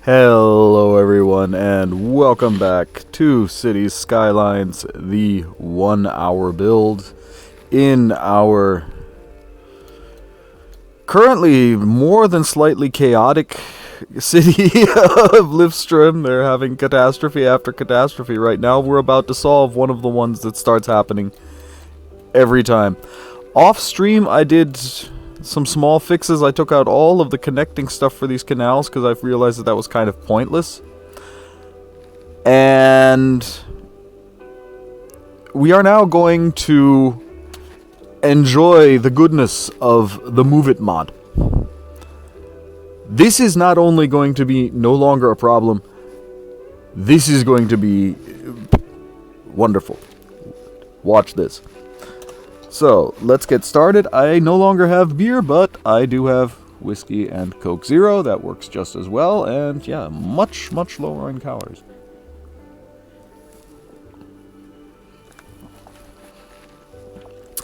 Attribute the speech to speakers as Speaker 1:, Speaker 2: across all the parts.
Speaker 1: Hello everyone and welcome back to Cities Skylines, the 1 hour build in our currently more than slightly chaotic city of Livstrom. They're having catastrophe after catastrophe right now. We're about to solve one of the ones that starts happening every time. Off stream I did some small fixes. I took out all of the connecting stuff for these canals because I've realized that was kind of pointless. And we are now going to enjoy the goodness of the Move It mod. This is not only going to be no longer a problem, this is going to be wonderful. Watch this. So, let's get started. I no longer have beer, but I do have whiskey and Coke Zero. That works just as well, and yeah, much lower in calories.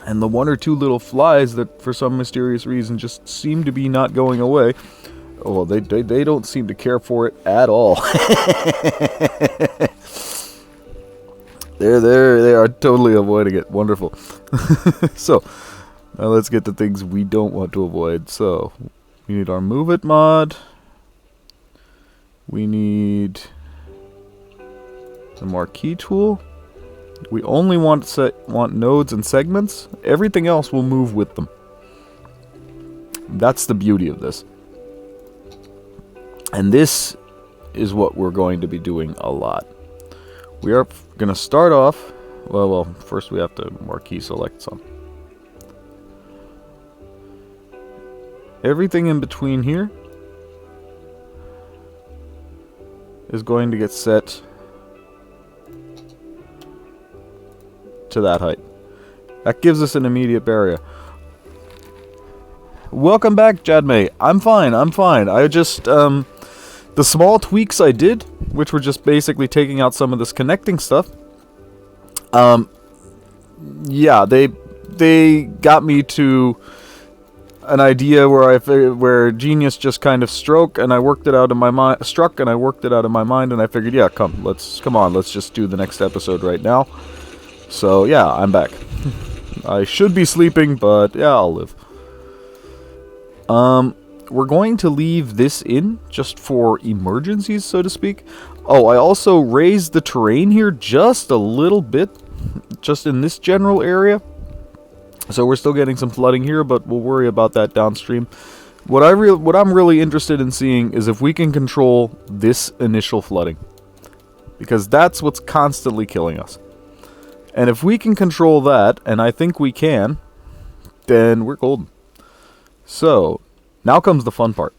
Speaker 1: And the one or two little flies that, for some mysterious reason, just seem to be not going away. Oh, well, they don't seem to care for it at all. They are totally avoiding it. Wonderful. So, now let's get to things we don't want to avoid. So, we need our Move It mod. We need the Marquee tool. We only want nodes and segments. Everything else will move with them. That's the beauty of this. And this is what we're going to be doing a lot. We are going to start off, well, first we have to marquee select some. Everything in between here is going to get set to that height. That gives us an immediate barrier. Welcome back, Jadmay. I'm fine. I just, the small tweaks I did, which were just basically taking out some of this connecting stuff, yeah, they got me to an idea where genius just kind of struck, and I worked it out in my mind, and I figured, yeah, come on, let's just do the next episode right now. So yeah, I'm back. I should be sleeping, but yeah, I'll live. We're going to leave this in just for emergencies, so to speak. Oh, I also raised the terrain here just a little bit, just in this general area. So we're still getting some flooding here, but we'll worry about that downstream. What I'm really interested in seeing is if we can control this initial flooding, because that's what's constantly killing us. And if we can control that, and I think we can, then we're golden. So, now comes the fun part.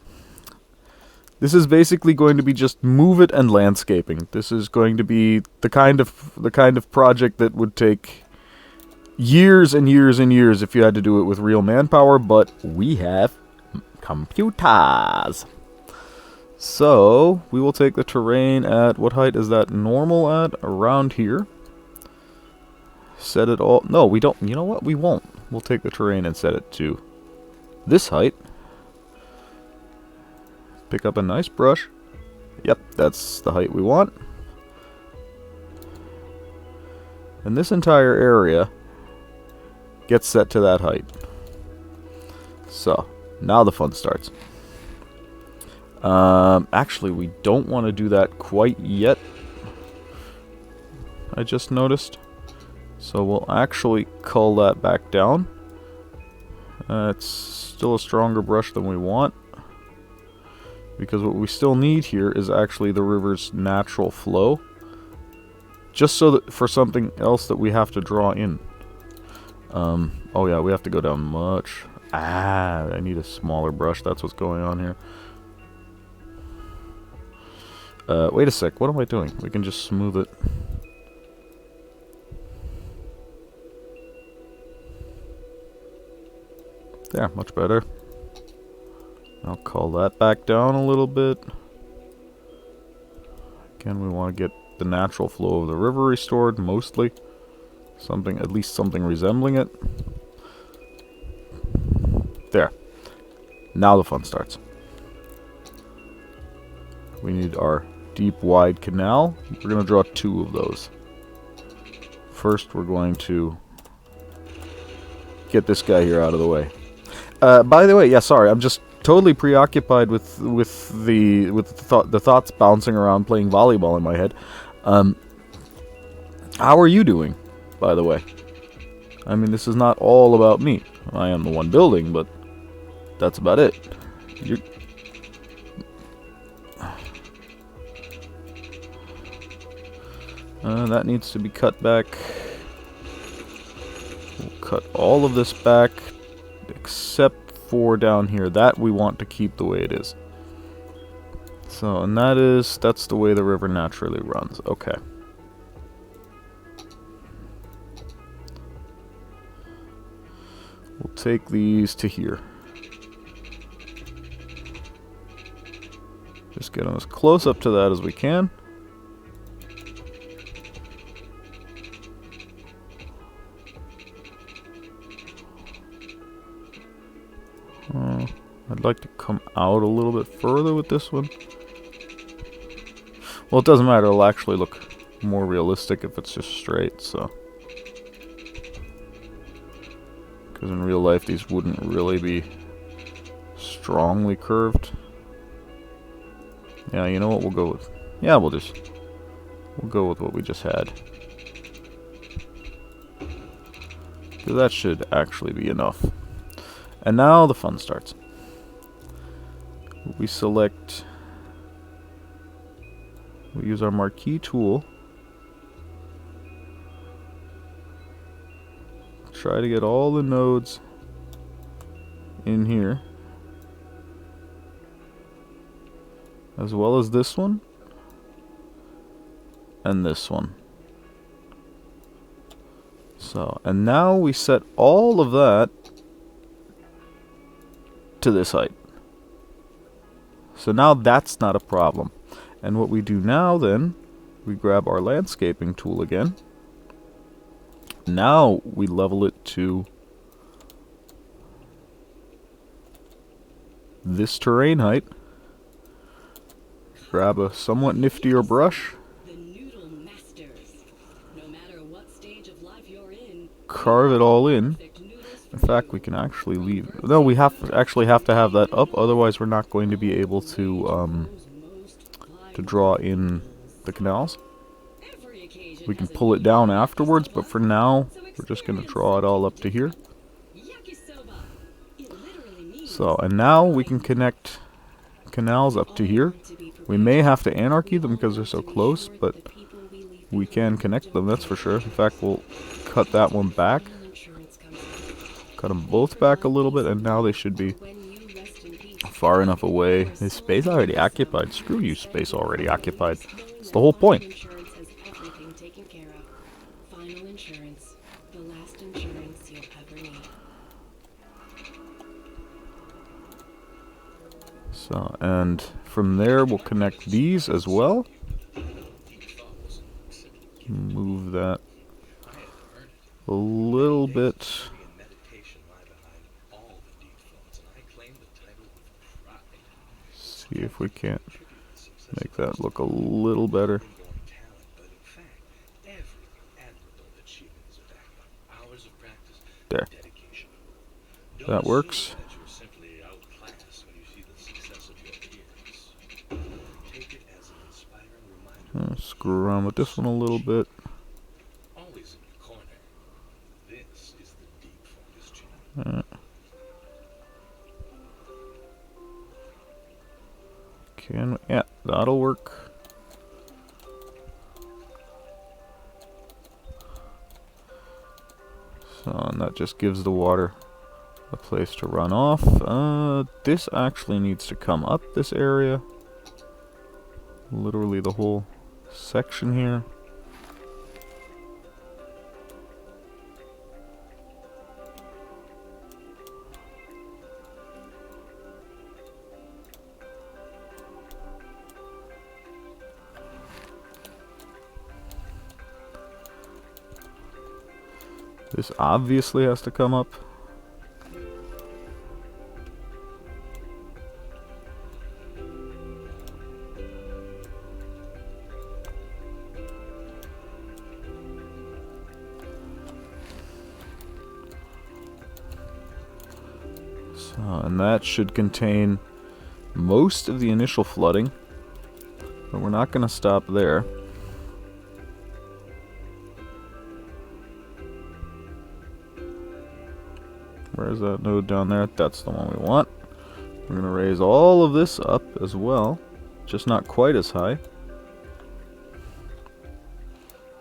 Speaker 1: This is basically going to be just move it and landscaping. This is going to be the kind of project that would take years and years and years if you had to do it with real manpower, but we have computers. So, we will take the terrain at, what height is that normal at? Around here. Set it all, no, we don't, you know what, we won't. We'll take the terrain and set it to this height. Pick up a nice brush. Yep, that's the height we want. And this entire area gets set to that height. So, now the fun starts. Actually, we don't want to do that quite yet. I just noticed. So we'll actually cull that back down. It's still a stronger brush than we want, because what we still need here is actually the river's natural flow, just so that for something else that we have to draw in. Oh yeah, we have to go down much. I need a smaller brush. That's what's going on here. Wait a sec, what am I doing? We can just smooth it. There, much better. I'll call that back down a little bit. Again, we want to get the natural flow of the river restored, mostly. At least something resembling it. There. Now the fun starts. We need our deep, wide canal. We're going to draw 2 of those. First, we're going to get this guy here out of the way. By the way, yeah, sorry, I'm just totally preoccupied with the thoughts bouncing around playing volleyball in my head. How are you doing, by the way? I mean, this is not all about me. I am the one building, but that's about it. That needs to be cut back. We'll cut all of this back, except for down here. That we want to keep the way it is. So, and that's the way the river naturally runs. Okay. We'll take these to here. Just get them as close up to that as we can. I'd like to come out a little bit further with this one. Well, it doesn't matter. It'll actually look more realistic if it's just straight, so. Because in real life, these wouldn't really be strongly curved. Yeah, you know what? We'll go with... Yeah, we'll go with what we just had. Because that should actually be enough. And now the fun starts. We select... We use our marquee tool. Try to get all the nodes in here. As well as this one. And this one. So, and now we set all of that to this height. So now that's not a problem. And what we do now then, we grab our landscaping tool again. Now we level it to this terrain height. Grab a somewhat niftier brush. Carve it all in. In fact, we can actually leave. No, we actually have to have that up, otherwise we're not going to be able to draw in the canals. We can pull it down afterwards, but for now, we're just going to draw it all up to here. So, and now we can connect canals up to here. We may have to anarchy them because they're so close, but we can connect them, that's for sure. In fact, we'll cut that one back. Cut them both back a little bit, and now they should be far enough away. Is space already occupied? Screw you, space already occupied. It's the whole point. So, and from there we'll connect these as well. Move that a little bit. See if we can't make that look a little better. There. That works. Screw around with this one a little bit. Yeah, that'll work. So, and that just gives the water a place to run off. This actually needs to come up this area. Literally the whole section here. This obviously has to come up. And that should contain most of the initial flooding. But we're not going to stop there. Where's that node down there? That's the one we want. We're going to raise all of this up as well. Just not quite as high.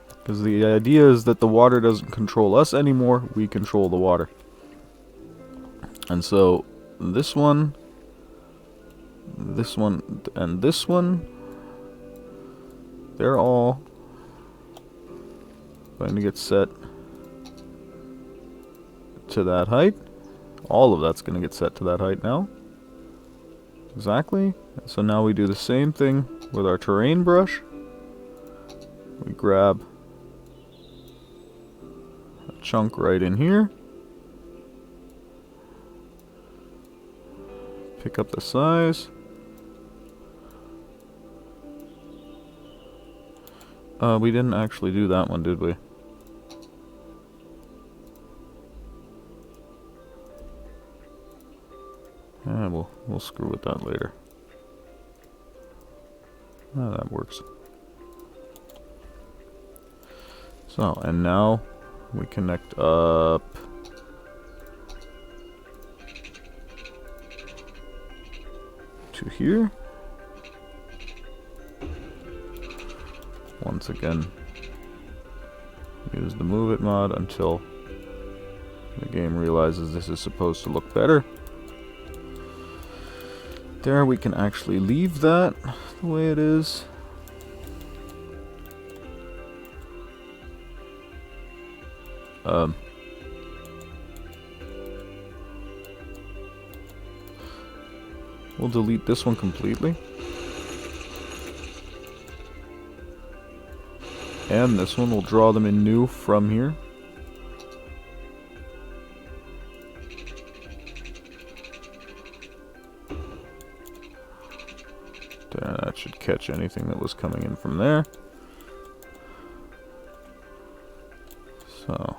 Speaker 1: Because the idea is that the water doesn't control us anymore. We control the water. And so this one, and this one, they're all going to get set to that height. All of that's going to get set to that height now. Exactly. So now we do the same thing with our terrain brush. We grab a chunk right in here. Pick up the size. We didn't actually do that one, did we? Yeah, we'll screw with that later. Ah, that works. So, and now we connect up to here. Once again, use the move it mod until the game realizes this is supposed to look better. There, we can actually leave that the way it is. We'll delete this one completely. And this one, we'll draw them in new from here. That should catch anything that was coming in from there. So,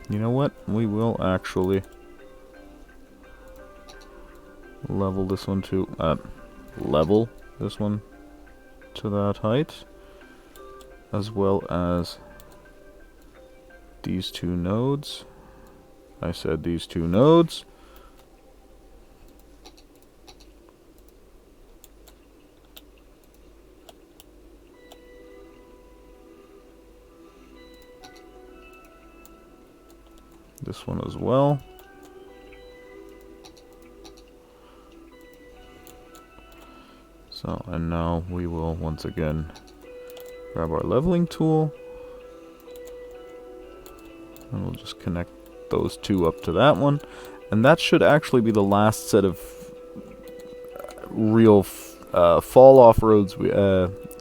Speaker 1: you know what? We will actually level this one to, level this one to that height, as well as these two nodes. I said these two nodes. This one as well. So, and now we will once again grab our leveling tool. And we'll just connect those two up to that one. And that should actually be the last set of real fall-off roads,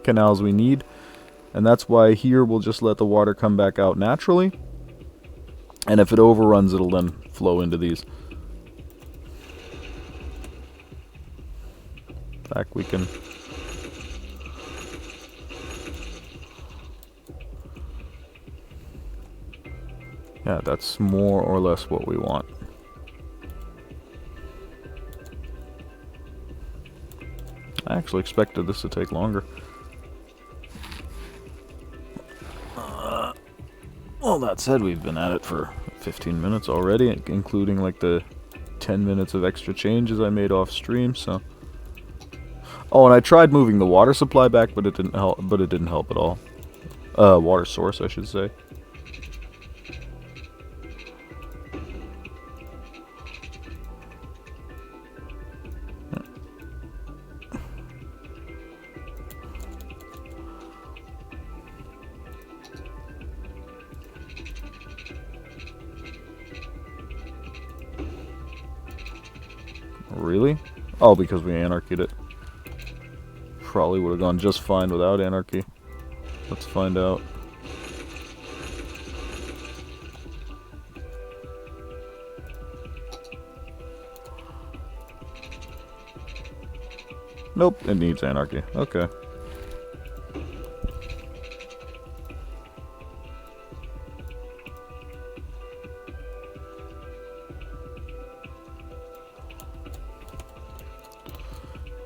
Speaker 1: canals we need. And that's why here we'll just let the water come back out naturally. And if it overruns, it'll then flow into these. In fact, we can... Yeah, that's more or less what we want. I actually expected this to take longer. Well, that said, we've been at it for 15 minutes already, including like the 10 minutes of extra changes I made off stream, so... Oh, and I tried moving the water supply back, but it didn't help at all. Water source, I should say. Really? Oh, because we anarchied it. Probably would have gone just fine without anarchy. Let's find out. Nope, it needs anarchy. Okay.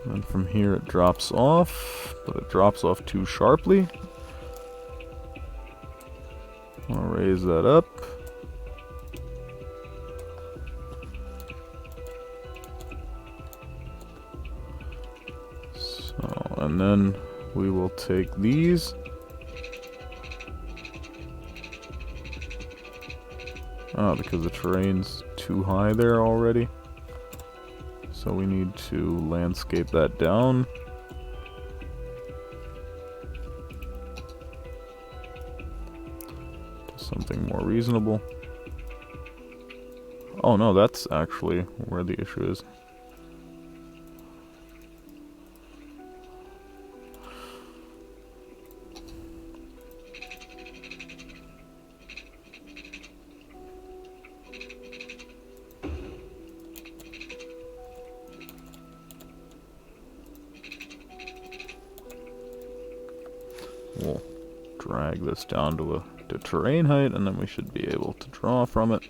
Speaker 1: And from here it drops off, but it drops off too sharply. I'll raise that up. So, and then we will take these. Oh, because the terrain's too high there already. So we need to landscape that down. To something more reasonable. Oh no, that's actually where the issue is. We'll drag this down to terrain height, and then we should be able to draw from it.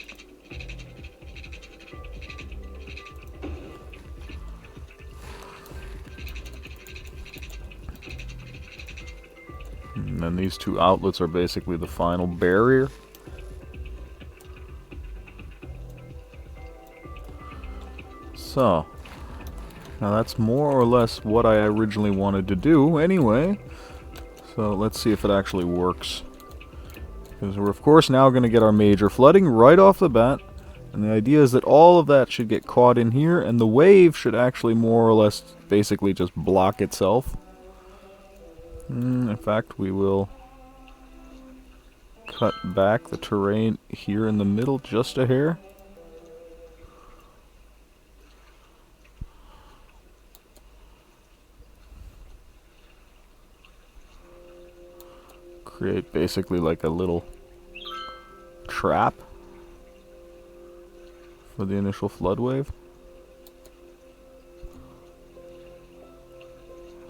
Speaker 1: And then these two outlets are basically the final barrier. So, now that's more or less what I originally wanted to do anyway. So let's see if it actually works. Because we're of course now going to get our major flooding right off the bat. And the idea is that all of that should get caught in here, and the wave should actually more or less basically just block itself. In fact, we will cut back the terrain here in the middle just a hair. Create basically like a little trap for the initial flood wave.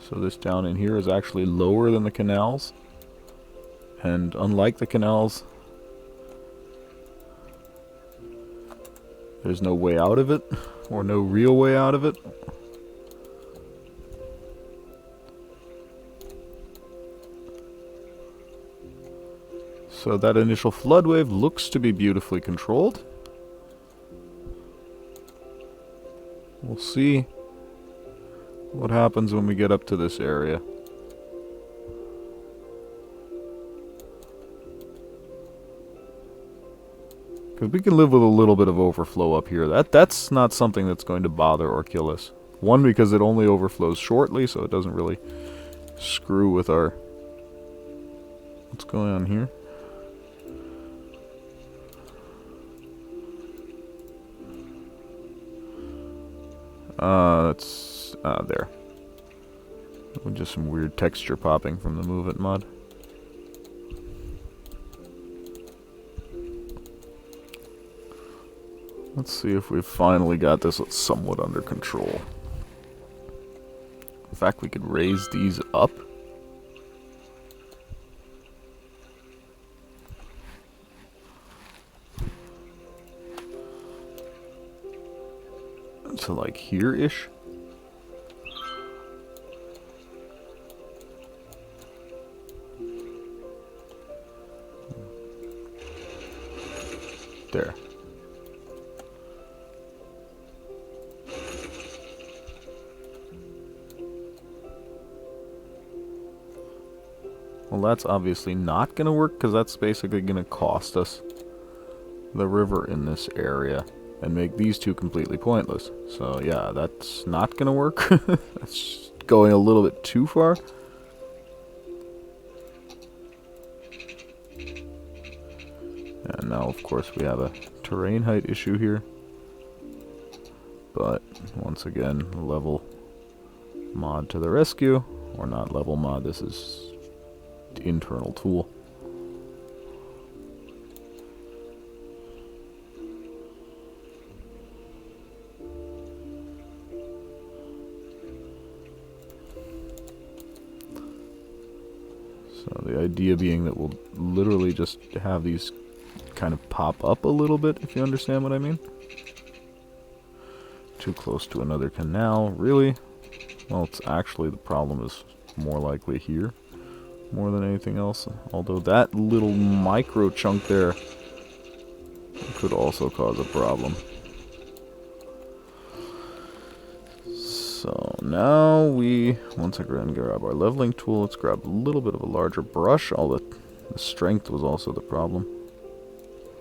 Speaker 1: So this down in here is actually lower than the canals. And unlike the canals, there's no way out of it, or no real way out of it. So that initial flood wave looks to be beautifully controlled. We'll see what happens when we get up to this area. Because we can live with a little bit of overflow up here. That's not something that's going to bother or kill us. One, because it only overflows shortly, so it doesn't really screw with our... What's going on here? That's there. Just some weird texture popping from the Move It mod. Let's see if we've finally got this somewhat under control. In fact, we could raise these up. To like here-ish. There. Well, that's obviously not going to work, because that's basically going to cost us the river in this area and make these two completely pointless. So yeah, that's not going to work. That's going a little bit too far. And now, of course, we have a terrain height issue here. But, once again, level mod to the rescue. Or not level mod, this is the internal tool. So the idea being that we'll literally just have these kind of pop up a little bit, if you understand what I mean. Too close to another canal, really? Well, it's actually the problem is more likely here more than anything else. Although that little micro chunk there could also cause a problem. So now once I grab our leveling tool, let's grab a little bit of a larger brush. The strength was also the problem.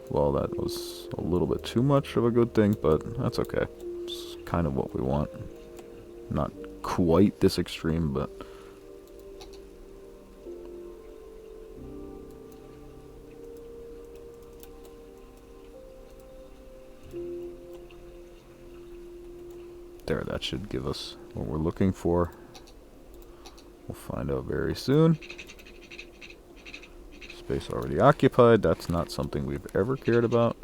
Speaker 1: Well, that was a little bit too much of a good thing, but that's okay. It's kind of what we want. Not quite this extreme, but... There, that should give us what we're looking for. We'll find out very soon. Space already occupied. That's not something we've ever cared about.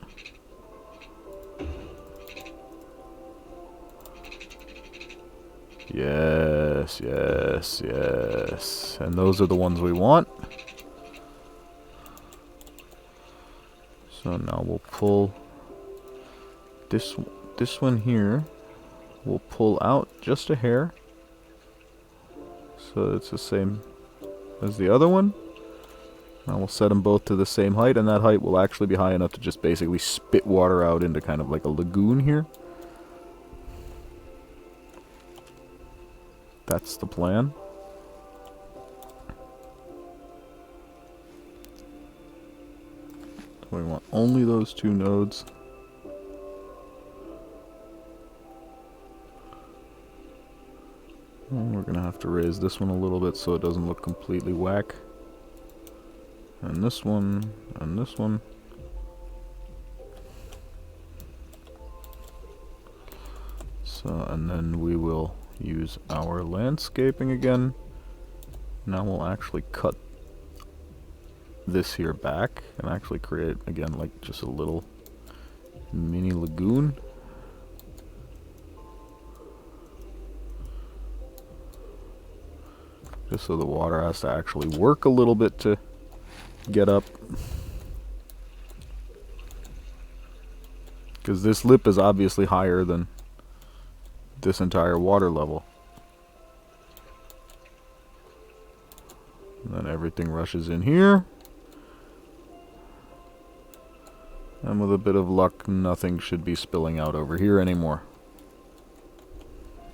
Speaker 1: Yes, yes, yes. And those are the ones we want. So now we'll pull this one here. We'll pull out just a hair. So it's the same as the other one. Now we'll set them both to the same height, and that height will actually be high enough to just basically spit water out into kind of like a lagoon here. That's the plan. So we want only those two nodes. And we're gonna have to raise this one a little bit so it doesn't look completely whack. And this one, and this one. So, and then we will use our landscaping again. Now we'll actually cut this here back and actually create, again, like just a little mini lagoon. Just so the water has to actually work a little bit to get up. Because this lip is obviously higher than this entire water level. And then everything rushes in here. And with a bit of luck, nothing should be spilling out over here anymore.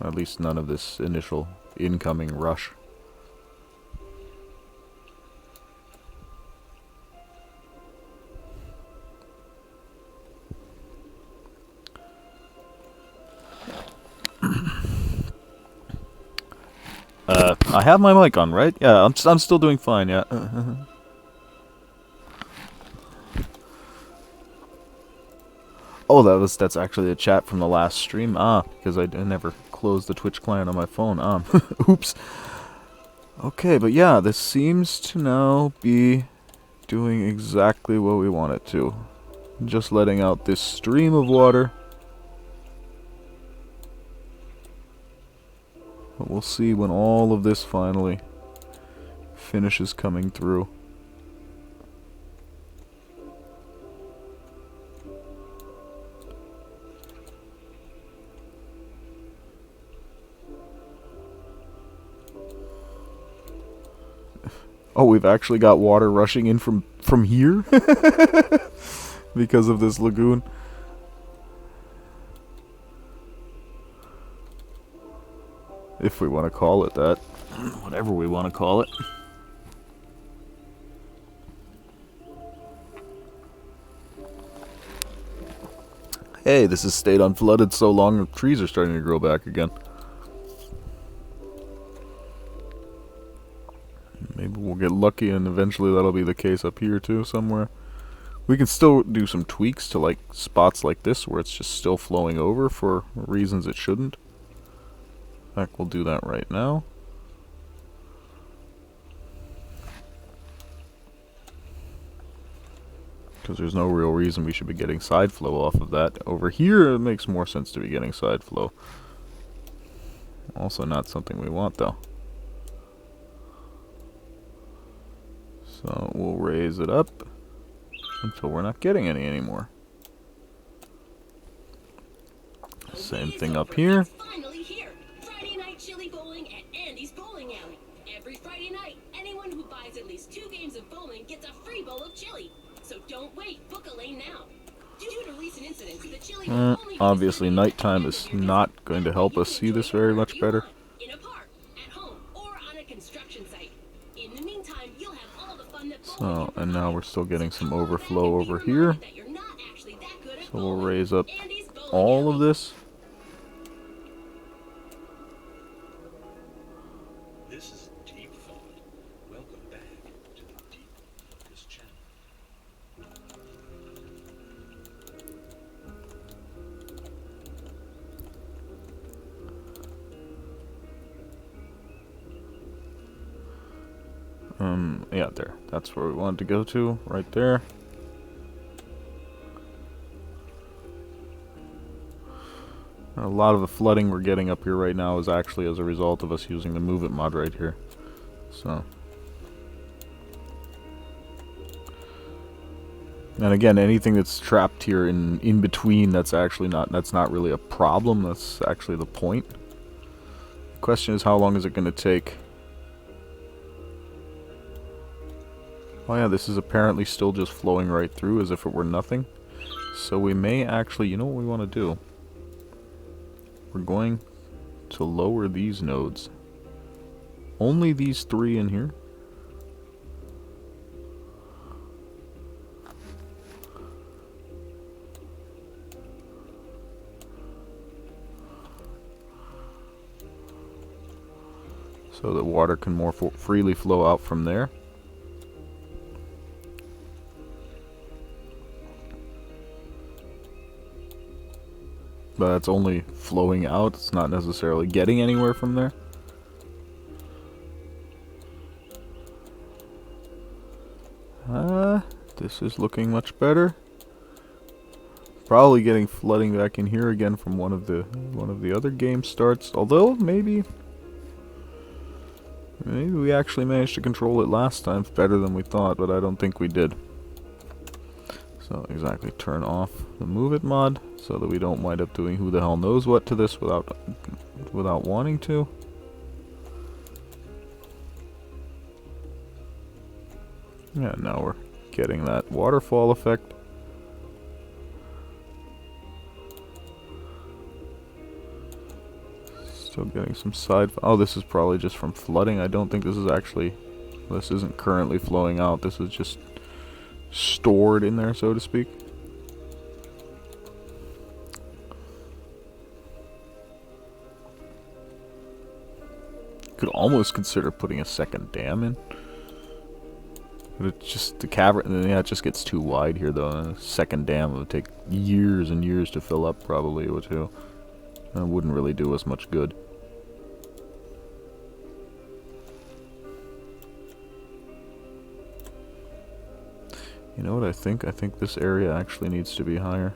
Speaker 1: At least none of this initial incoming rush. I have my mic on, right? Yeah, I'm still doing fine, yeah. Oh, that's actually a chat from the last stream. Because I never closed the Twitch client on my phone. Oops. Okay, but yeah, this seems to now be doing exactly what we want it to. Just letting out this stream of water. But we'll see when all of this finally finishes coming through. Oh, we've actually got water rushing in from here? Because of this lagoon. If we want to call it that. Whatever we want to call it. Hey, this has stayed unflooded so long, the trees are starting to grow back again. Maybe we'll get lucky and eventually that'll be the case up here too, somewhere. We can still do some tweaks to like spots like this where it's just still flowing over for reasons it shouldn't. In fact, we'll do that right now. Because there's no real reason we should be getting side flow off of that. Over here, it makes more sense to be getting side flow. Also not something we want, though. So we'll raise it up until we're not getting any anymore. Same thing up here.
Speaker 2: wins at least 2 games of bowling gets a free bowl of chili. So don't wait, book a lane now. Due to recent incidents, the chili will only be
Speaker 1: Obviously,
Speaker 2: distributed at the
Speaker 1: nighttime
Speaker 2: end
Speaker 1: is
Speaker 2: of your
Speaker 1: not
Speaker 2: visit.
Speaker 1: going to
Speaker 2: That way
Speaker 1: help
Speaker 2: you
Speaker 1: us
Speaker 2: can
Speaker 1: see
Speaker 2: enjoy
Speaker 1: this
Speaker 2: it
Speaker 1: very
Speaker 2: wherever
Speaker 1: much
Speaker 2: you
Speaker 1: better.
Speaker 2: want, in a park, at home, or on a construction site. In the meantime, you'll have all the fun that bowling
Speaker 1: So,
Speaker 2: can
Speaker 1: and now
Speaker 2: provide.
Speaker 1: we're still getting
Speaker 2: So
Speaker 1: some
Speaker 2: come on back
Speaker 1: overflow
Speaker 2: and be
Speaker 1: over here.
Speaker 2: reminded that you're not actually that good at
Speaker 1: So we'll
Speaker 2: bowling.
Speaker 1: raise up
Speaker 2: Andy's Bowling
Speaker 1: all of
Speaker 2: Alley.
Speaker 1: this.
Speaker 3: This is Deep Thought. Welcome back to the Deep Focus channel.
Speaker 1: Yeah, there. That's where we wanted to go to, right there. A lot of the flooding we're getting up here right now is actually as a result of us using the Move It mod right here. So. And again, anything that's trapped here in between, that's not really a problem. That's actually the point. The question is, how long is it going to take? Oh yeah, this is apparently still just flowing right through as if it were nothing. So we may actually, you know what we want to do? We're going to lower these nodes. Only these 3 in here. So that water can more freely flow out from there. But that's only flowing out, it's not necessarily getting anywhere from there. This is looking much better. Probably getting flooding back in here again from one of the other game starts. Although maybe we actually managed to control it last time better than we thought, but I don't think we did. So exactly, turn off the Move It mod so that we don't wind up doing who the hell knows what to this without wanting to. Yeah, now we're getting that waterfall effect. Still getting some side. Oh, this is probably just from flooding. I don't think this is actually. This isn't currently flowing out. This is just stored in there, so to speak. Could almost consider putting a second dam in. But it's just the cavern, yeah, it just gets too wide here though. A second dam would take years and years to fill up, probably, or two. And it wouldn't really do us much good. You know what I think? I think this area actually needs to be higher.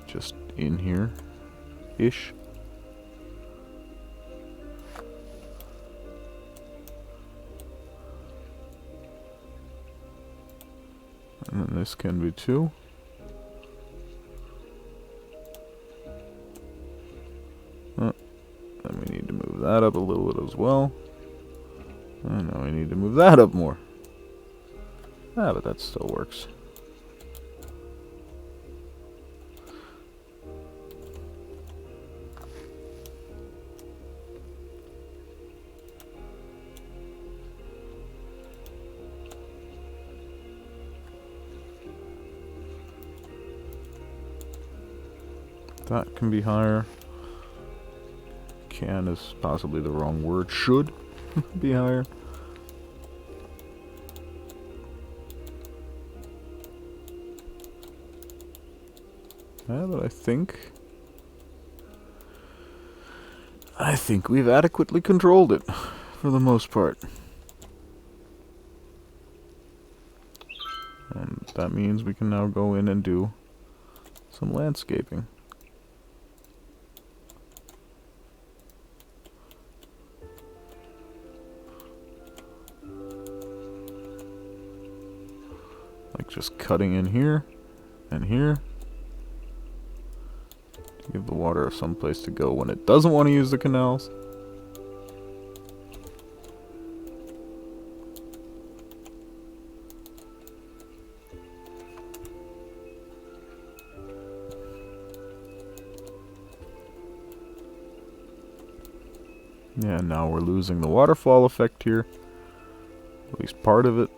Speaker 1: Just in here-ish. And then this can be too. And we need to move that up a little bit as well. And now we need to move that up more. Ah, but that still works. That can be higher. Can is possibly the wrong word. Should be higher. Yeah, but I think we've adequately controlled it for the most part. And that means we can now go in and do some landscaping. Like just cutting in here and here. Give the water some place to go when it doesn't want to use the canals. Yeah, now we're losing the waterfall effect here. At least part of it.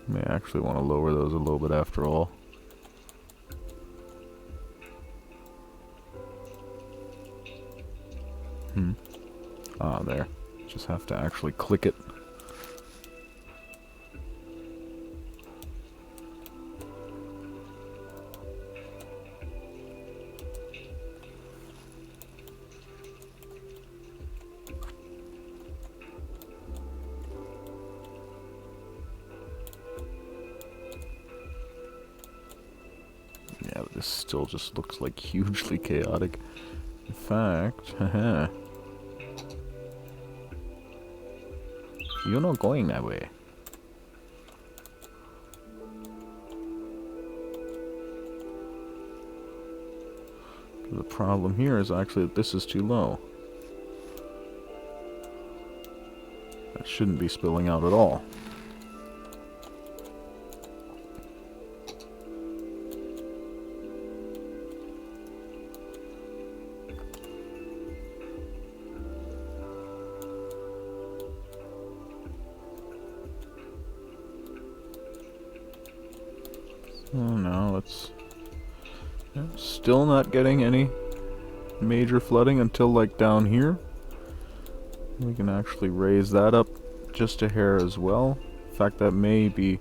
Speaker 1: May actually want to lower those a little bit after all. Ah, there. Just have to actually click it. Yeah, but this still just looks like hugely chaotic. In fact, haha. You're not going that way. The problem here is actually that this is too low. That shouldn't be spilling out at all. Oh no, let's... Yeah, still not getting any major flooding until like down here. We can actually raise that up just a hair as well. In fact, that may be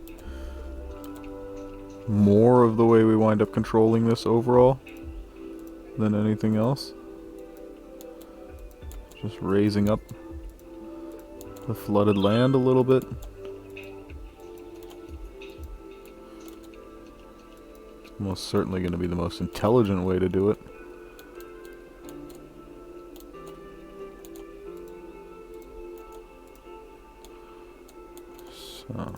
Speaker 1: more of the way we wind up controlling this overall than anything else. Just raising up the flooded land a little bit. Most certainly going to be the most intelligent way to do it. So,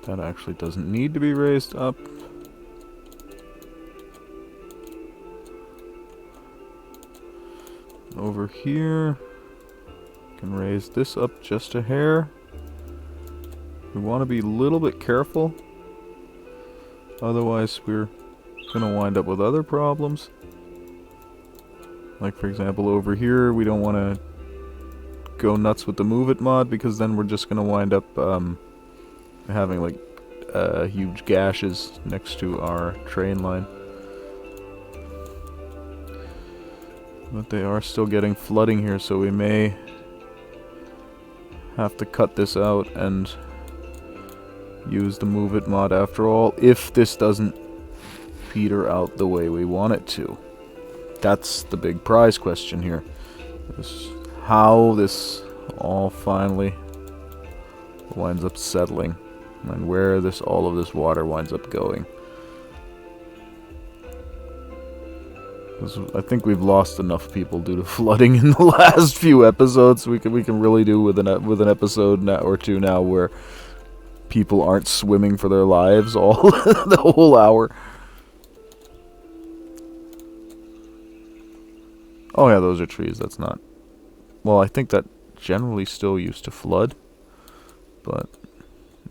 Speaker 1: that actually doesn't need to be raised up. Over here, can raise this up just a hair. We want to be a little bit careful. Otherwise, we're going to wind up with other problems. Like, for example, over here, we don't want to go nuts with the Move It mod, because then we're just going to wind up having, like, huge gashes next to our train line. But they are still getting flooding here, so we may have to cut this out and use the Move It mod after all, if this doesn't peter out the way we want it to. That's the big prize question here. Is how this all finally winds up settling, and where all of this water winds up going. I think we've lost enough people due to flooding in the last few episodes. We can really do with an episode or two now where people aren't swimming for their lives all the whole hour. Oh yeah, those are trees. That's not... Well, I think that generally still used to flood. But,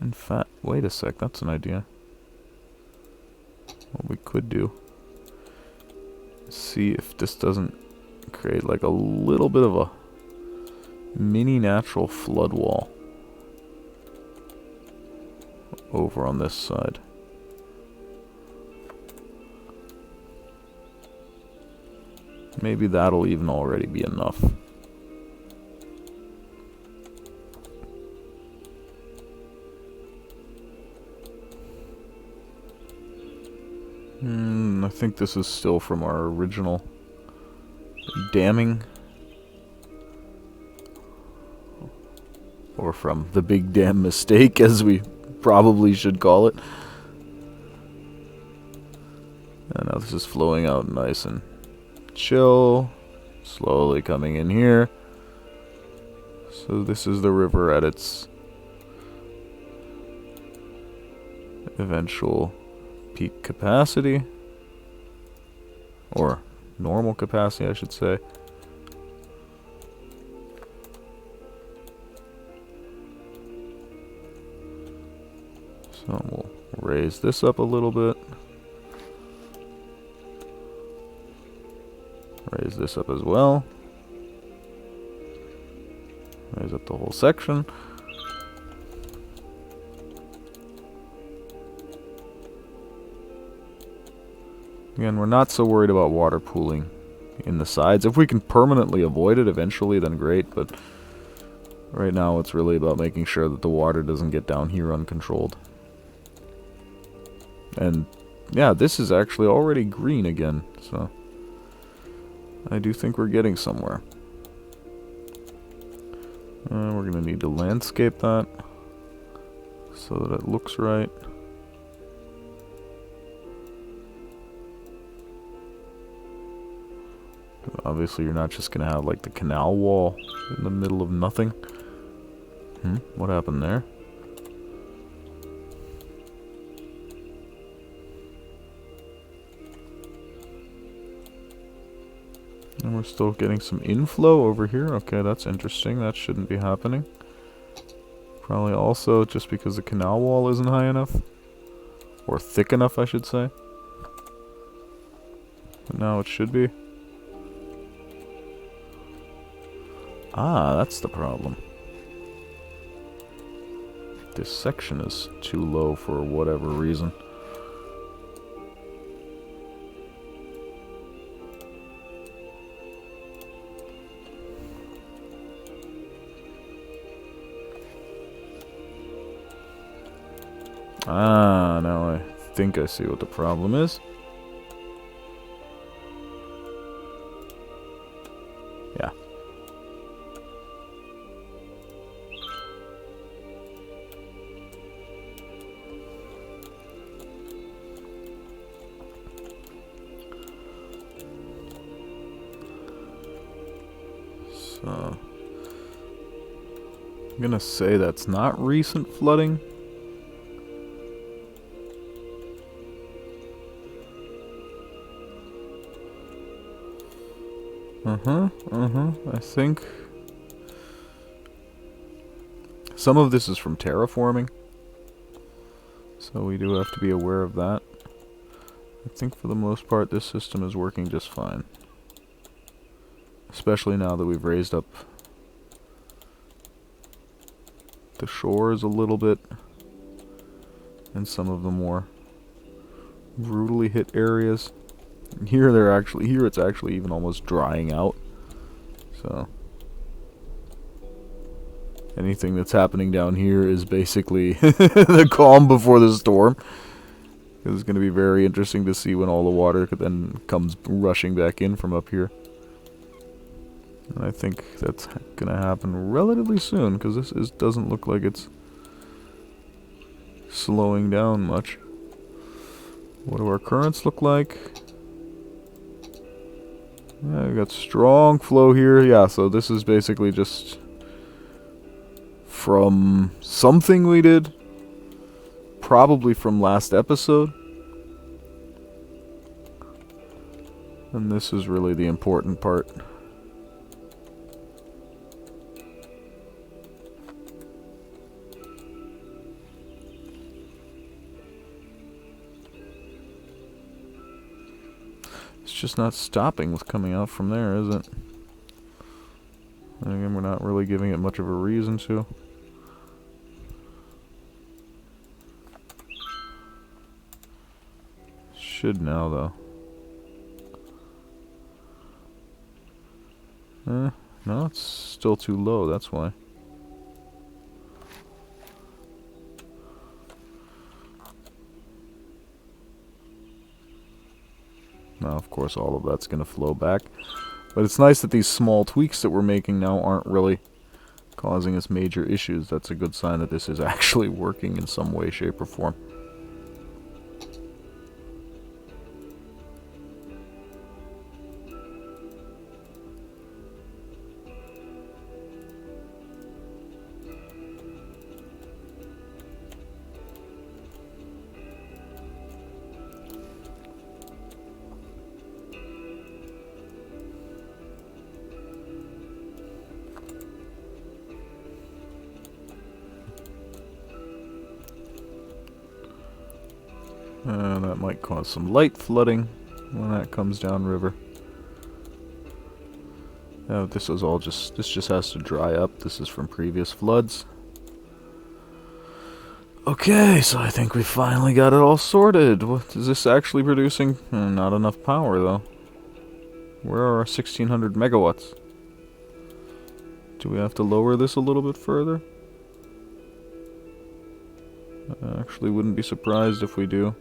Speaker 1: in fact... Wait a sec, that's an idea. What we could do... see if this doesn't create like a little bit of a mini natural flood wall over on this side. Maybe that'll even already be enough. I think this is still from our original damming. Or from the big dam mistake, as we probably should call it. And now this is flowing out nice and chill. Slowly coming in here. So this is the river at its eventual peak capacity, or normal capacity I should say. So we'll raise this up a little bit. Raise this up as well. Raise up the whole section. Again, we're not so worried about water pooling in the sides. If we can permanently avoid it eventually, then great, but right now it's really about making sure that the water doesn't get down here uncontrolled. And yeah, this is actually already green again, so I do think we're getting somewhere. We're going to need to landscape that so that it looks right. Obviously, you're not just going to have like the canal wall in the middle of nothing. What happened there? And we're still getting some inflow over here. Okay, that's interesting. That shouldn't be happening. Probably also just because the canal wall isn't high enough. Or thick enough, I should say. But now it should be. Ah, that's the problem. This section is too low for whatever reason. Ah, now I think I see what the problem is. Yeah. So, I'm gonna say that's not recent flooding. I think some of this is from terraforming, so we do have to be aware of that. I think for the most part this system is working just fine, especially now that we've raised up the shores a little bit and some of the more brutally hit areas. Here it's actually even almost drying out. So anything that's happening down here is basically the calm before the storm. It's going to be very interesting to see when all the water then comes rushing back in from up here. And I think that's going to happen relatively soon, because this doesn't look like it's slowing down much. What do our currents look like? Yeah, we got strong flow here. Yeah, so this is basically just from something we did, probably from last episode. And this is really the important part. It's just not stopping with coming out from there, is it? And again, we're not really giving it much of a reason to. Should now, though. No, it's still too low, that's why. Now, of course, all of that's going to flow back. But it's nice that these small tweaks that we're making now aren't really causing us major issues. That's a good sign that this is actually working in some way, shape, or form. That might cause some light flooding when that comes downriver. This just has to dry up. This is from previous floods. Okay, so I think we finally got it all sorted. What is this actually producing? Not enough power though. Where are our 1600 megawatts? Do we have to lower this a little bit further? I actually wouldn't be surprised if we do.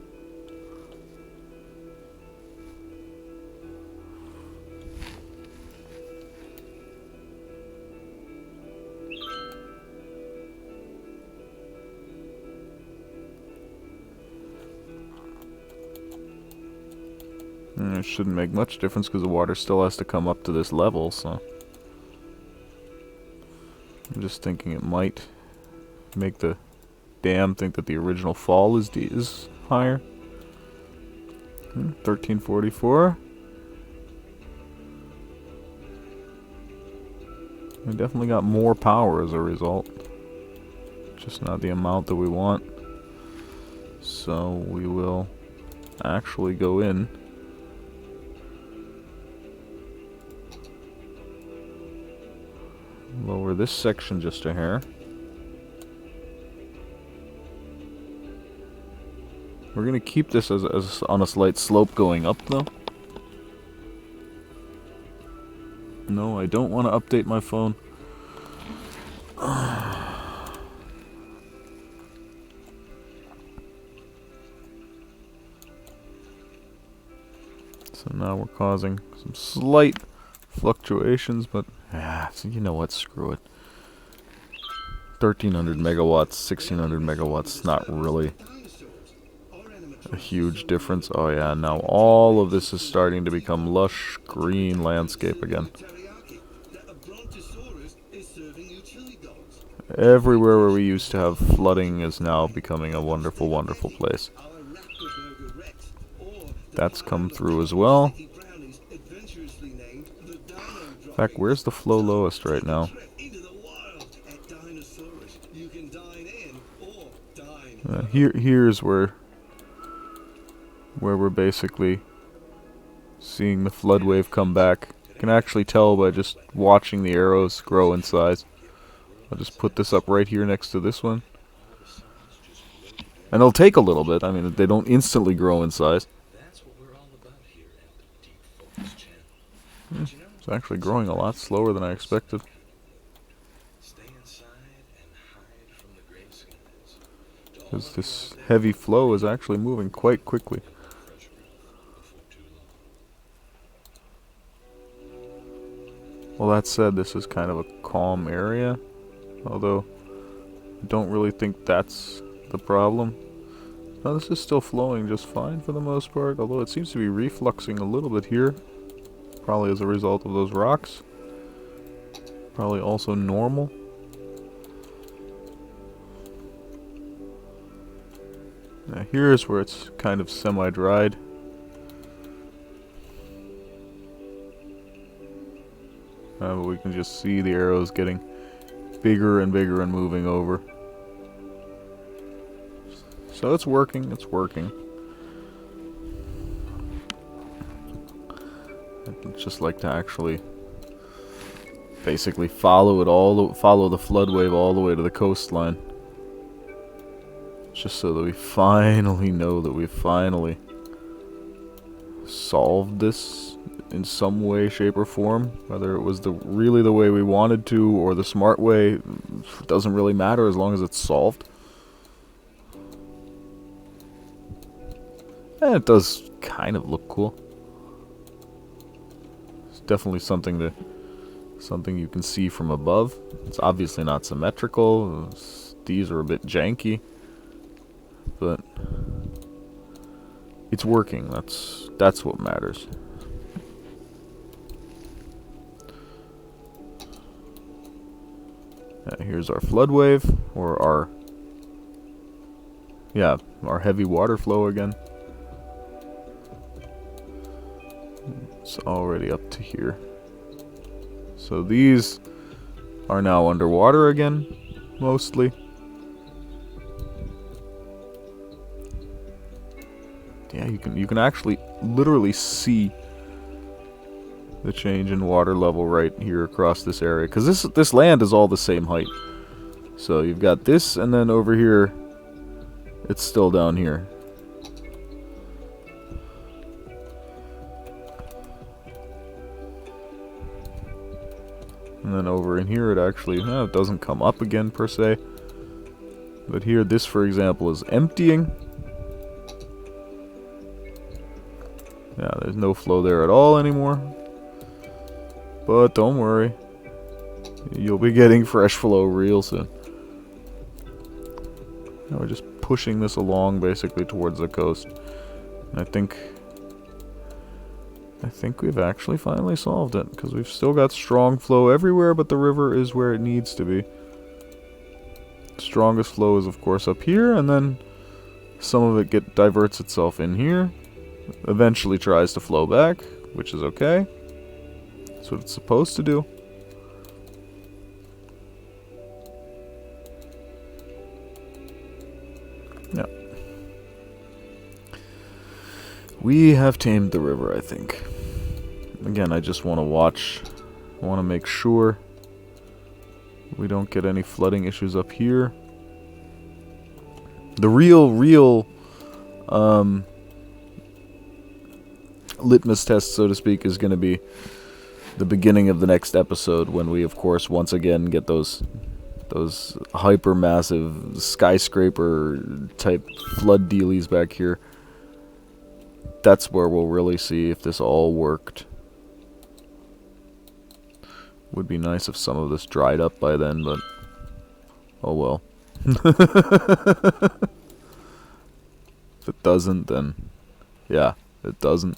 Speaker 1: It shouldn't make much difference because the water still has to come up to this level, so... I'm just thinking it might make the dam think that the original fall is higher. 1344. We definitely got more power as a result. Just not the amount that we want. So we will actually go in. Lower this section just a hair. We're going to keep this as on a slight slope going up, though. No, I don't want to update my phone. So now we're causing some slight fluctuations, but so you know what, screw it. 1300 megawatts, 1600 megawatts, not really a huge difference. Oh yeah, now all of this is starting to become lush green landscape again. Everywhere where we used to have flooding is now becoming a wonderful, wonderful place. That's come through as well. In fact, where's the flow lowest right now? Here's where we're basically seeing the flood wave come back. You can actually tell by just watching the arrows grow in size. I'll just put this up right here next to this one. And it'll take a little bit. I mean, they don't instantly grow in size. It's actually growing a lot slower than I expected. Because this heavy flow is actually moving quite quickly. Well, that said, this is kind of a calm area. Although, I don't really think that's the problem. No, this is still flowing just fine for the most part. Although it seems to be refluxing a little bit here. Probably as a result of those rocks. Probably also normal. Now here's where it's kind of semi-dried. But we can just see the arrows getting bigger and bigger and moving over. So it's working, it's working. I'd just like to actually basically follow the flood wave all the way to the coastline. Just so that we finally know that we've finally solved this in some way, shape, or form. Whether it was really the way we wanted to or the smart way, it doesn't really matter as long as it's solved. And it does kind of look cool. It's definitely something you can see from above. It's obviously not symmetrical. These are a bit janky. But it's working. That's what matters. Here's our flood wave, or our heavy water flow again. It's already up to here. So these are now underwater again, mostly. Yeah, you can actually literally see the change in water level right here across this area, because this land is all the same height. So you've got this, and then over here, it's still down here. And then over in here, it actually it doesn't come up again per se. But here, this for example is emptying. Yeah, there's no flow there at all anymore. But don't worry, you'll be getting fresh flow real soon. Now we're just pushing this along basically towards the coast. And I think we've actually finally solved it, because we've still got strong flow everywhere, but the river is where it needs to be. Strongest flow is of course up here, and then some of it diverts itself in here. Eventually tries to flow back, which is okay. That's what it's supposed to do. Yeah. We have tamed the river, I think. Again, I just want to watch. I want to make sure we don't get any flooding issues up here. The real litmus test, so to speak, is going to be the beginning of the next episode, when we, of course, once again get those hyper massive skyscraper type flood dealies back here. That's where we'll really see if this all worked. Would be nice if some of this dried up by then, but oh well. If it doesn't, then yeah, it doesn't.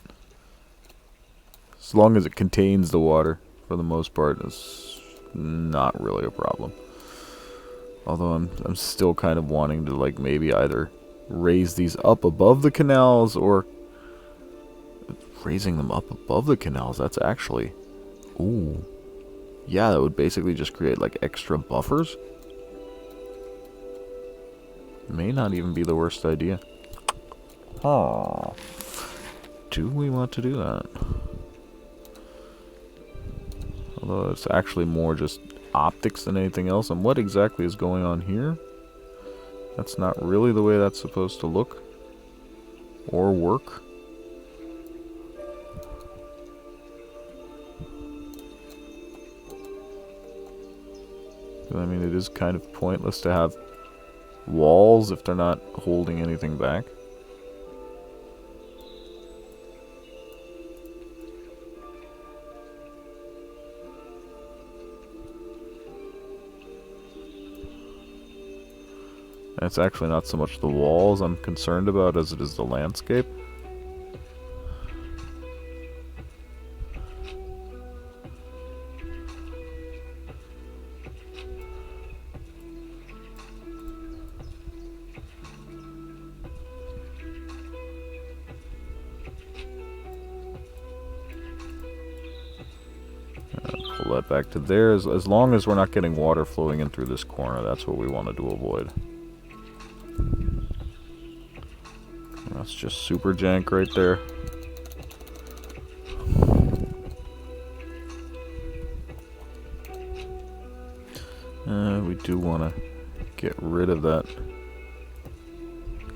Speaker 1: As long as it contains the water, for the most part, it's not really a problem. Although I'm still kind of wanting to, like, maybe either raise these up above the canals, or raising them up above the canals. That's actually, ooh, yeah, that would basically just create like extra buffers. May not even be the worst idea. Oh, do we want to do that? Although it's actually more just optics than anything else. And what exactly is going on here? That's not really the way that's supposed to look or work. I mean, it is kind of pointless to have walls if they're not holding anything back. And it's actually not so much the walls I'm concerned about as it is the landscape. Pull that back to there. As long as we're not getting water flowing in through this corner, that's what we wanted to avoid. That's just super jank right there. We do want to get rid of that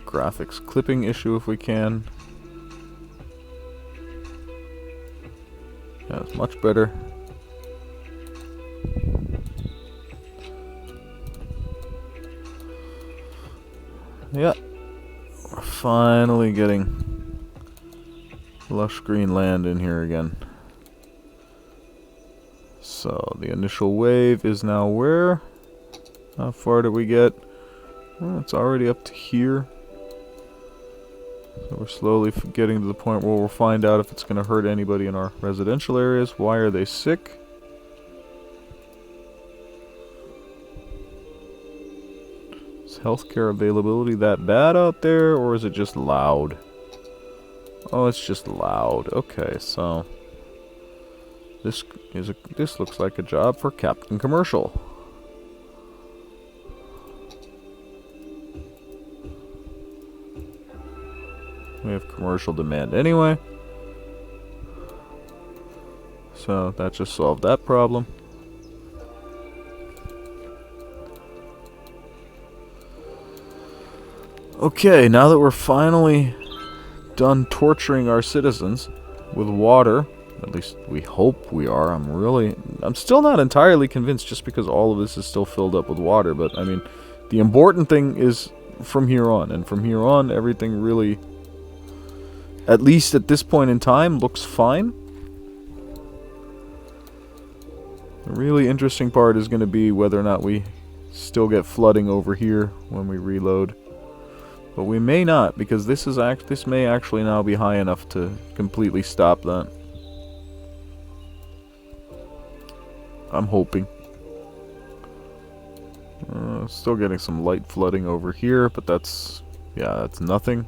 Speaker 1: graphics clipping issue if we can. Yeah, it's much better. Yeah, we're finally getting lush green land in here again. So the initial wave is now where? How far did we get? Well, it's already up to here. So we're slowly getting to the point where we'll find out if it's going to hurt anybody in our residential areas. Why are they sick? Is healthcare availability that bad out there, or is it just loud? Oh, it's just loud. Okay, so this looks like a job for Captain Commercial. We have commercial demand anyway. So that just solved that problem. Okay, now that we're finally done torturing our citizens with water, at least we hope we are. I'm still not entirely convinced just because all of this is still filled up with water, but I mean, the important thing is from here on, and from here on everything really, at least at this point in time, looks fine. The really interesting part is going to be whether or not we still get flooding over here when we reload. But we may not, because this may actually now be high enough to completely stop that. I'm hoping. Still getting some light flooding over here, but that's nothing.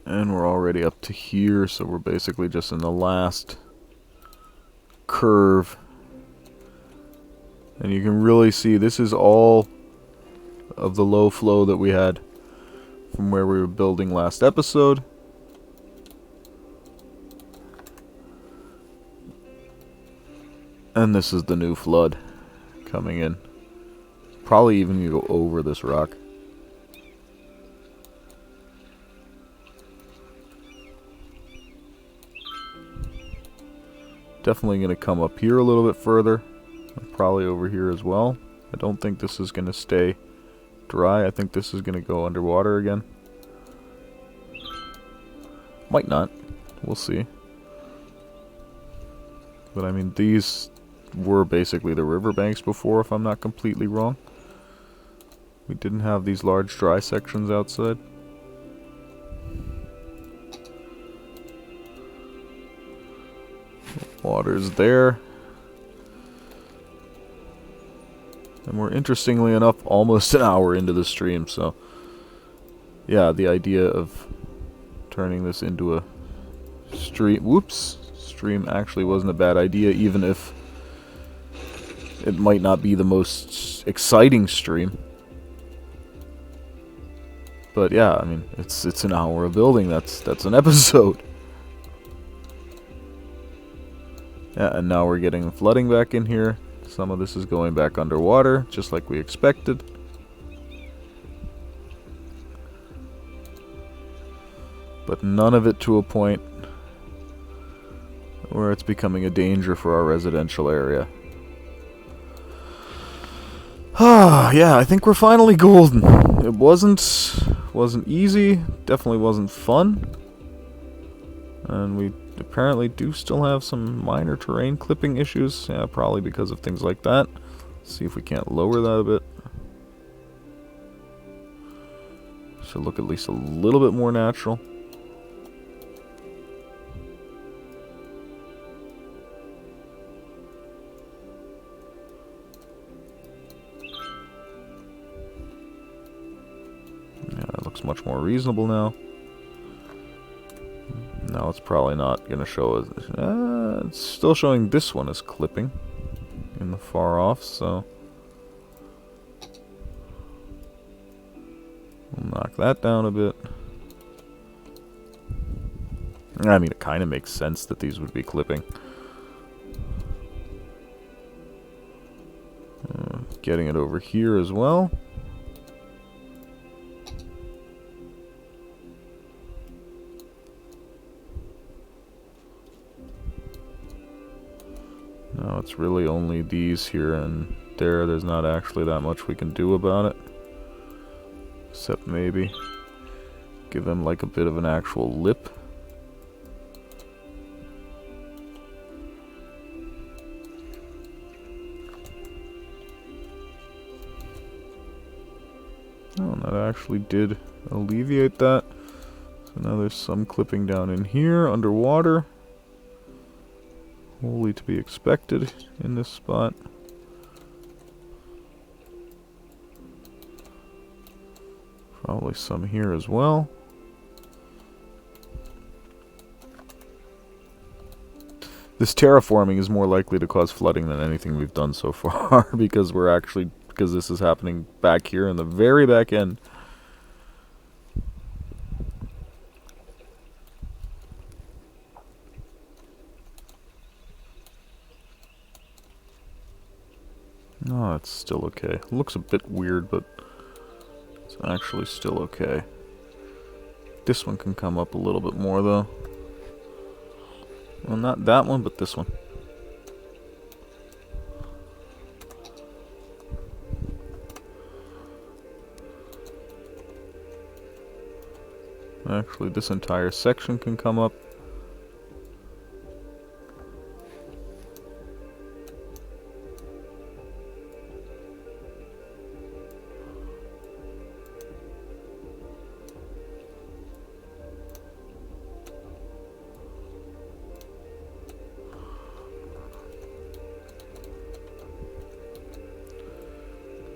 Speaker 1: And we're already up to here, so we're basically just in the last curve. And you can really see this is all of the low flow that we had from where we were building last episode. And this is the new flood coming in. Probably even go over this rock. Definitely going to come up here a little bit further. And probably over here as well. I don't think this is going to stay dry. I think this is going to go underwater again. Might not. We'll see. But I mean, these were basically the riverbanks before, if I'm not completely wrong. We didn't have these large dry sections outside. Water's there. And we're, interestingly enough, almost an hour into the stream, so yeah, the idea of turning this into a stream actually wasn't a bad idea, even if it might not be the most exciting stream. But yeah, I mean, it's an hour of building. That's an episode. Yeah, and now we're getting flooding back in here. Some of this is going back underwater, just like we expected. But none of it to a point where it's becoming a danger for our residential area. Ah, yeah, I think we're finally golden. It wasn't easy, definitely wasn't fun. And we apparently do still have some minor terrain clipping issues. Yeah, probably because of things like that. Let's see if we can't lower that a bit. Should look at least a little bit more natural. Yeah, it looks much more reasonable now. Now it's probably not going to show us. It's still showing this one as clipping in the far off, so we'll knock that down a bit. I mean, it kind of makes sense that these would be clipping. Getting it over here as well. No, it's really only these here and there. There's not actually that much we can do about it. Except maybe give them like a bit of an actual lip. Oh, and that actually did alleviate that. So now there's some clipping down in here underwater. Wholly to be expected in this spot. Probably some here as well. This terraforming is more likely to cause flooding than anything we've done so far because this is happening back here in the very back end. Oh, it's still okay. It looks a bit weird, but it's actually still okay. This one can come up a little bit more, though. Well, not that one, but this one. Actually, this entire section can come up.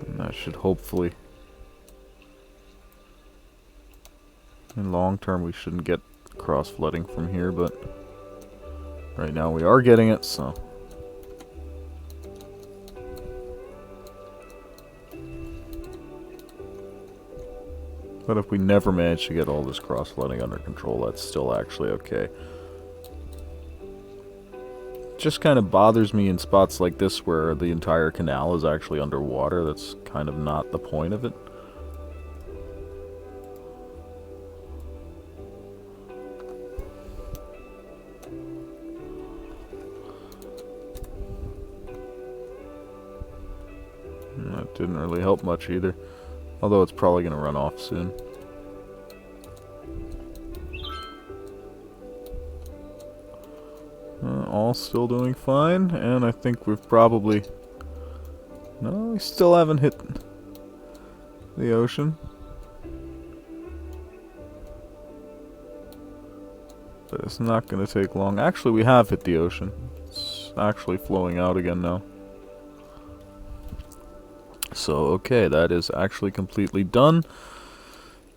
Speaker 1: And that should hopefully, in long term, we shouldn't get cross flooding from here, but right now we are getting it, so. But if we never manage to get all this cross flooding under control, that's still actually okay. Just kind of bothers me in spots like this where the entire canal is actually underwater. That's kind of not the point of it. And that didn't really help much either. Although it's probably going to run off soon. All still doing fine, and I think we've probably... No, we still haven't hit the ocean. But it's not going to take long. Actually, we have hit the ocean. It's actually flowing out again now. So, okay, that is actually completely done.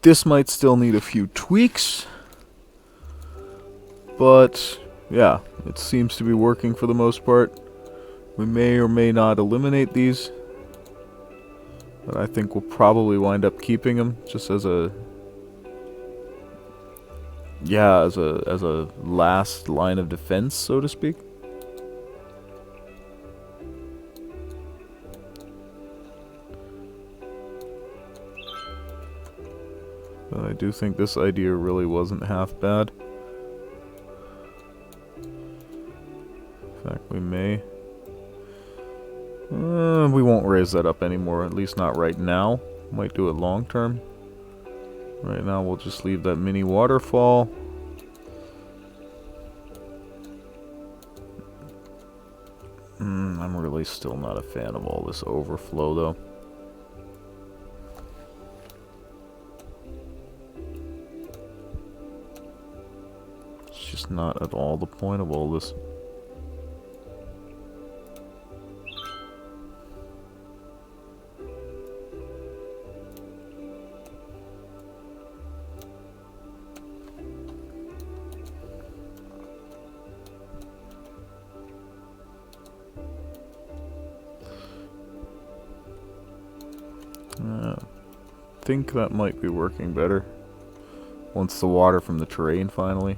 Speaker 1: This might still need a few tweaks. But, yeah, it seems to be working for the most part. We may or may not eliminate these. But I think we'll probably wind up keeping them just as a... Yeah, as a last line of defense, so to speak. But I do think this idea really wasn't half bad. In fact, we may... we won't raise that up anymore, at least not right now. Might do it long term. Right now we'll just leave that mini waterfall. I'm really still not a fan of all this overflow though. It's just not at all the point of all this. I think that might be working better once the water from the terrain finally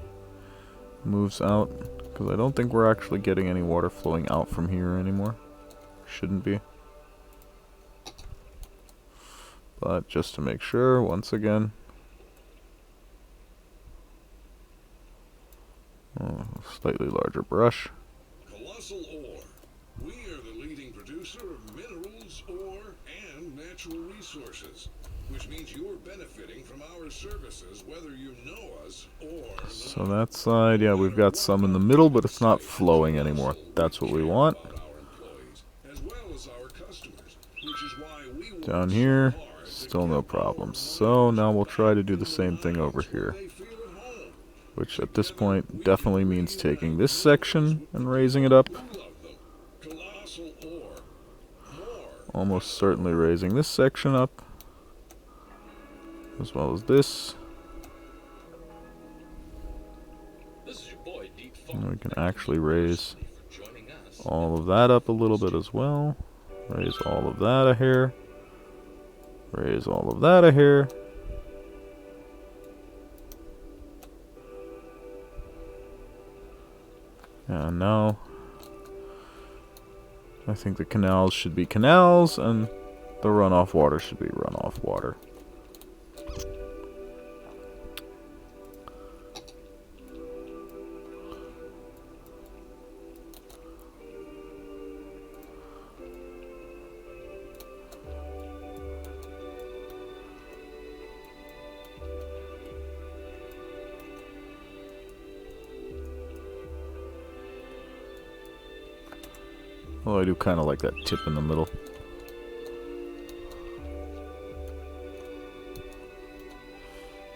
Speaker 1: moves out, because I don't think we're actually getting any water flowing out from here anymore. Shouldn't be. But just to make sure, once again, slightly larger brush.
Speaker 3: Colossal Ore. We are the leading producer of minerals, ore, and natural resources, which means you're benefiting from our services whether you know us or not.
Speaker 1: So that side, yeah, we've got some in the middle, but it's not flowing anymore. That's what we want. Down here, still no problems. So now we'll try to do the same thing over here. Which at this point definitely means taking this section and raising it up. Almost certainly raising this section up. As well as this. And we can actually raise all of that up a little bit as well. Raise all of that a hair. Raise all of that a hair. And now I think the canals should be canals, and the runoff water should be runoff water. Oh, I do kind of like that tip in the middle.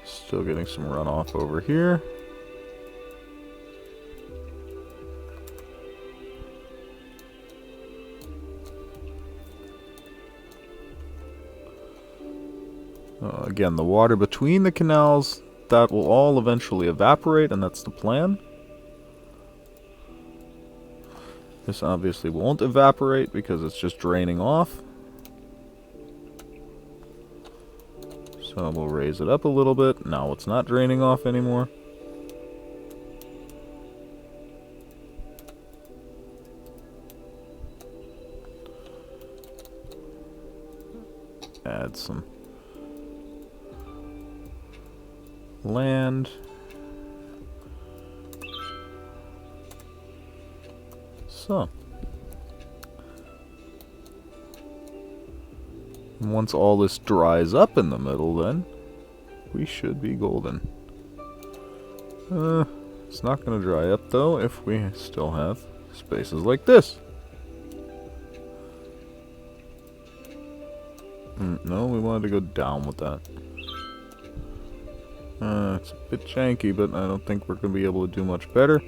Speaker 1: Still getting some runoff over here. Again, the water between the canals, that will all eventually evaporate, and that's the plan. This obviously won't evaporate because it's just draining off. So we'll raise it up a little bit. Now it's not draining off anymore. Add some land. So, once all this dries up in the middle, then we should be golden. It's not going to dry up though if we still have spaces like this. No, we wanted to go down with that. It's a bit janky, but I don't think we're going to be able to do much better.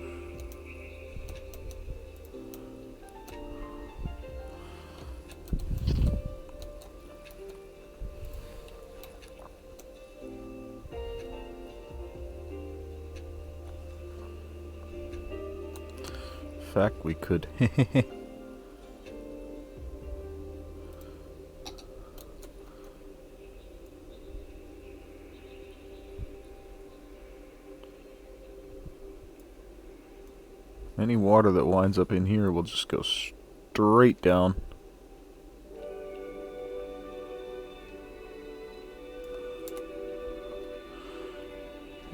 Speaker 1: In fact, we could. Any water that winds up in here will just go straight down.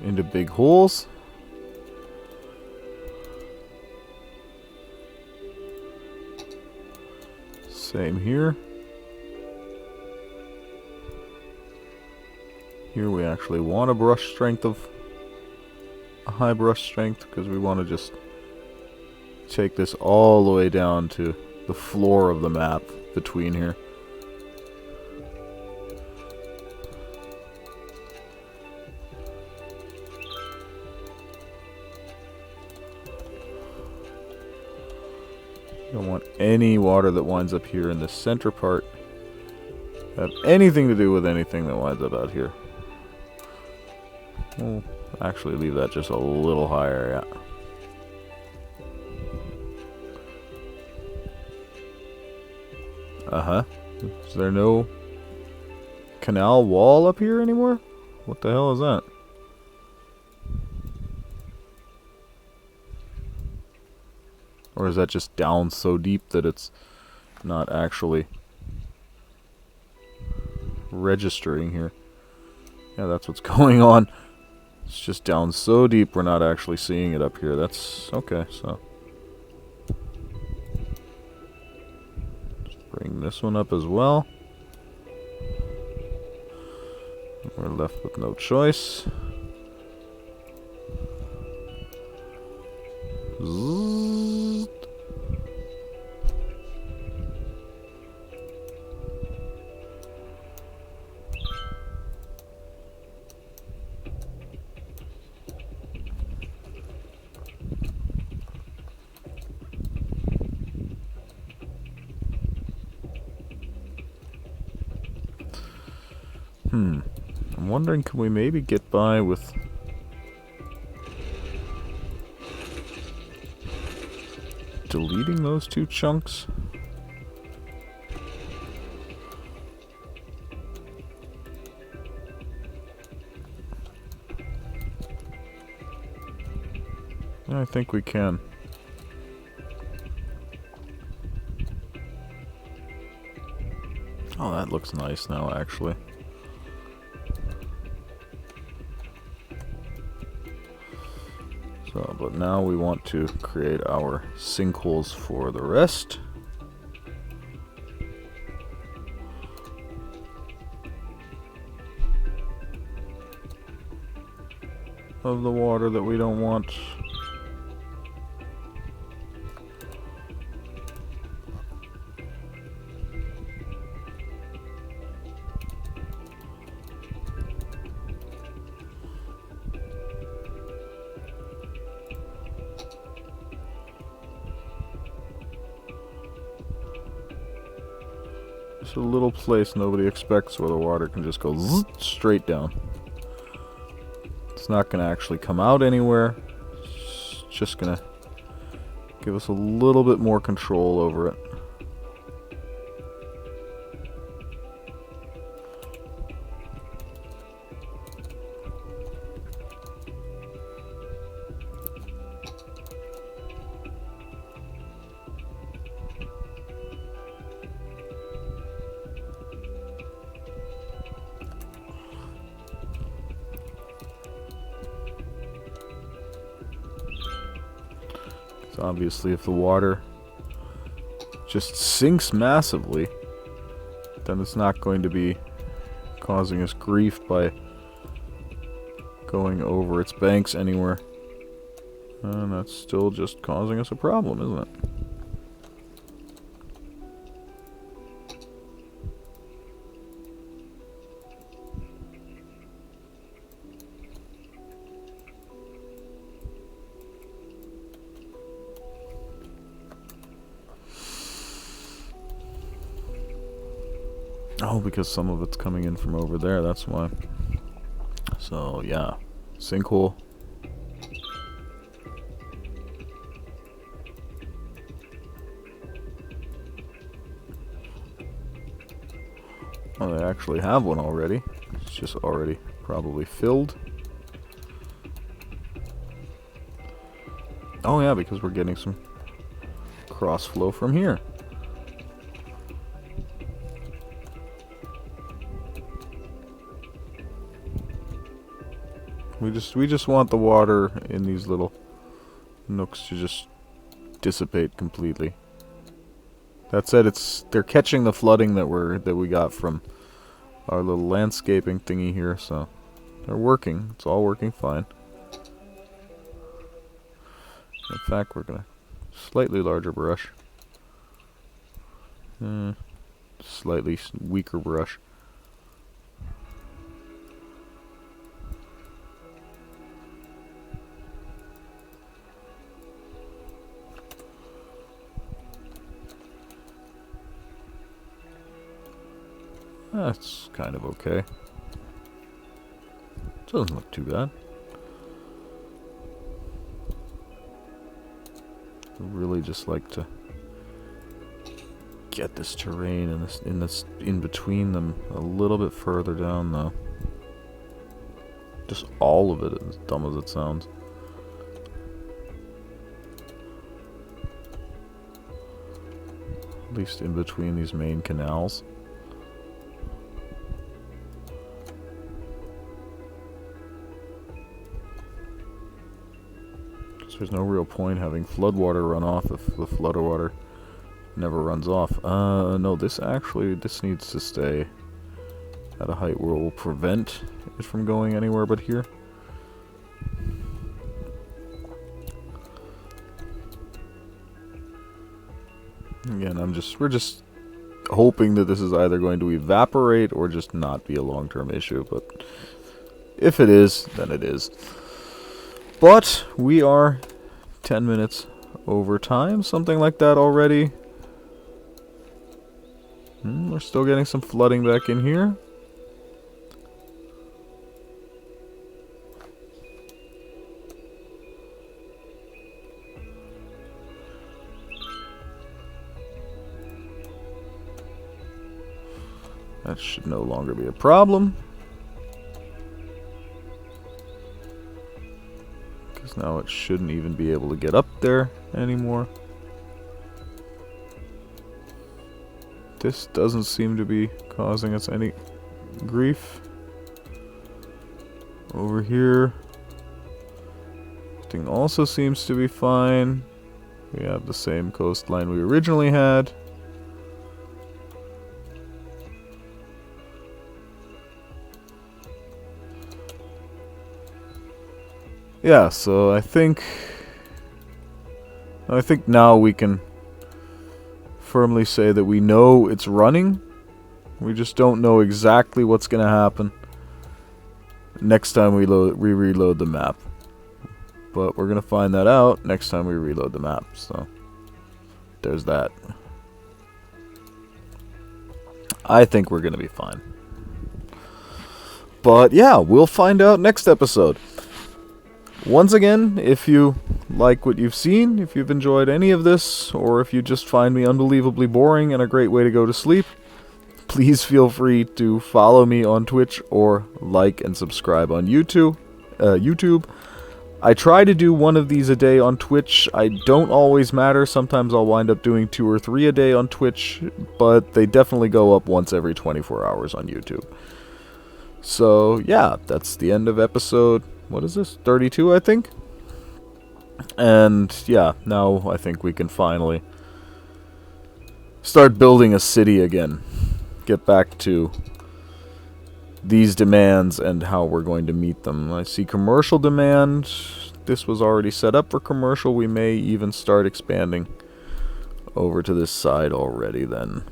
Speaker 1: Into big holes. Same here. Here we actually want a brush strength of a high brush strength because we want to just take this all the way down to the floor of the map between here. Don't want any water that winds up here in the center part to have anything to do with anything that winds up out here. We'll actually leave that just a little higher, yeah. Uh-huh. Is there no canal wall up here anymore? What the hell is that? Or is that just down so deep that it's not actually registering here? Yeah, that's what's going on. It's just down so deep we're not actually seeing it up here. That's okay, so. Just bring this one up as well. We're left with no choice. Zzzt. I'm wondering, can we maybe get by with deleting those two chunks? I think we can. looks nice now, actually. So, but now we want to create our sinkholes for the rest. Of the water that we don't want. Just a little place nobody expects where the water can just go zzz, straight down. It's not going to actually come out anywhere. It's just going to give us a little bit more control over it. So obviously if the water just sinks massively, then it's not going to be causing us grief by going over its banks anywhere. And that's still just causing us a problem, isn't it? Oh, because some of it's coming in from over there, that's why. So, yeah. Sinkhole. Oh, they actually have one already. It's just already probably filled. Oh yeah, because we're getting some cross flow from here. We just want the water in these little nooks to just dissipate completely. That said, they're catching the flooding that we got from our little landscaping thingy here, so they're working. It's all working fine. In fact, we're gonna slightly larger brush, slightly weaker brush. That's kind of okay. Doesn't look too bad. I really just like to get this terrain and this in between them a little bit further down, though. Just all of it, as dumb as it sounds. At least in between these main canals. There's no real point having floodwater run off if the floodwater never runs off. No, this needs to stay at a height where it will prevent it from going anywhere but here. Again, we're just hoping that this is either going to evaporate or just not be a long-term issue, but if it is, then it is. But we are 10 minutes over time, something like that already. We're still getting some flooding back in here. That should no longer be a problem. Because now it shouldn't even be able to get up there anymore. This doesn't seem to be causing us any grief. Over here, everything also seems to be fine. We have the same coastline we originally had. Yeah, so I think now we can firmly say that we know it's running. We just don't know exactly what's going to happen next time we reload the map. But we're going to find that out next time we reload the map. So there's that. I think we're going to be fine. But yeah, we'll find out next episode. Once again, if you like what you've seen, if you've enjoyed any of this, or if you just find me unbelievably boring and a great way to go to sleep, please feel free to follow me on Twitch or like and subscribe on YouTube. I try to do one of these a day on Twitch. I don't always matter. Sometimes I'll wind up doing 2 or 3 a day on Twitch, but they definitely go up once every 24 hours on YouTube. So yeah, that's the end of episode, what is this, 32 I think? And yeah, now I think we can finally start building a city again. Get back to these demands and how we're going to meet them. I see commercial demand. This was already set up for commercial. We may even start expanding over to this side already then.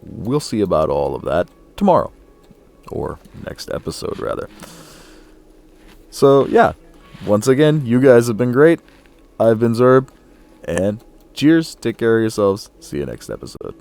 Speaker 1: We'll see about all of that tomorrow. Or next episode, rather. So, yeah. Once again, you guys have been great. I've been Zerb. And cheers. Take care of yourselves. See you next episode.